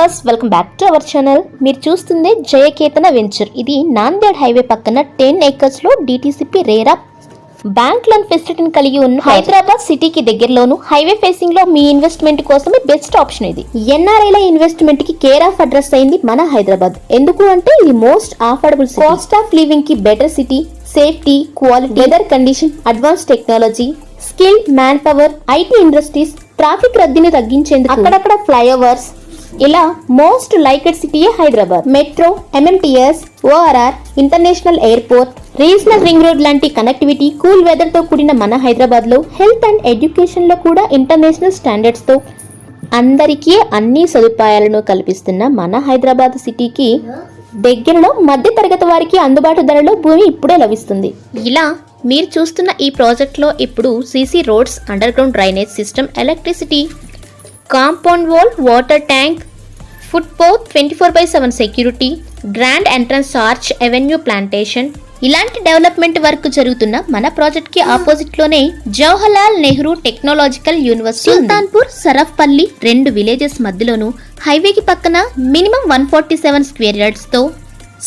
Viewers, welcome back to our channel. మీరు చూస్తుంది Jayaketana venture. ఇది నాందేడ్ హైవే పక్కన 10 acres లో DTCP రేరా బ్యాంక్ లోన్ ఫెసిలిటీని కలిగి ఉన్న హైదరాబాద్ సిటీకి దగ్గరలోను హైవే ఫేసింగ్ లో మీ ఇన్వెస్ట్మెంట్ కోసమే బెస్ట్ ఆప్షన్. ఇది NRIల ఇన్వెస్ట్మెంట్ కి కేర్ ఆఫ్ అడ్రస్ అయింది మన హైదరాబాద్. ఎందుకు అంటే ఇది most affordable, cost of living కి better city, safety, quality, weather condition, advance technology, skill manpower, IT industries, traffic రద్దీని తగ్గించేందుకు అక్కడక్కడ ఫ్లైఓవర్స్, ఇలా మోస్ట్ లైక్డ్ సిటీయే Hyderabad. Metro, MMTS, ORR, international airport, regional ring road లాంటి కనెక్టివిటీ, కూల్ వెదర్ తో కూడిన మన హైదరాబాద్ లో హెల్త్ అండ్ ఎడ్యుకేషన్ లో కూడా ఇంటర్నేషనల్ స్టాండర్డ్స్ తో అందరికీ అన్ని సదుపాయాలను కల్పిస్తున్న మన హైదరాబాద్ సిటీకి దగ్గరలో మధ్య తరగతి వారికి అందుబాటు ధరలో భూమి ఇప్పుడే లభిస్తుంది. ఇలా మీరు చూస్తున్న ఈ ప్రాజెక్ట్లో ఇప్పుడు CC roads, underground drainage system, electricity, compound wall, water tank, footpath, 24/7 security, grand entrance arch, avenue plantation, ఇలాంటి డెవలప్మెంట్ వర్క్ జరుగుతున్న మన ప్రాజెక్ట్ కి ఆపోజిట్ లోనే Jawaharlal Nehru technological university, Sultanpur, Sarafpally 2 villages మధ్యలోను హైవేకి పక్కన మినిమం 147 స్క్వేర్ యార్డ్స్ తో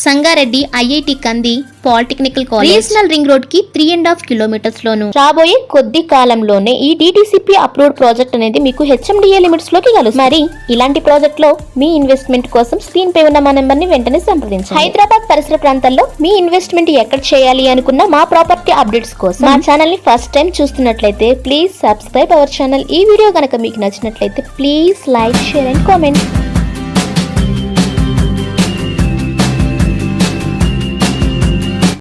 Sangareddy, IIT Kandi, polytechnical college, regional ring road కి 3.5 kilometers లోను రాబోయే కొద్ది కాలంలోనే ఈ DTCP అప్రూవ్డ్ ప్రాజెక్ట్ అనేది మీకు HMDA లిమిట్స్ లోకి కలుస్తుంది. మరి ఇలాంటి ప్రాజెక్ట్ లో మీ ఇన్వెస్ట్మెంట్ కోసం స్క్రీన్ పై ఉన్న మా నెంబర్ ని వెంటనే సంప్రదించండి. హైదరాబాద్ పరిసర ప్రాంతాల్లో మీ ఇన్వెస్ట్మెంట్ ఎక్కడ చేయాలి అనుకున్న మా ప్రాపర్టీ అప్డేట్స్ కోసం మా ఛానల్ ని ఫస్ట్ టైం చూస్తున్నట్లయితే ప్లీజ్ సబ్స్క్రైబ్ అవర్ ఛానల్. ఈ వీడియో కనుక మీకు నచ్చినట్లయితే please like, share and comment.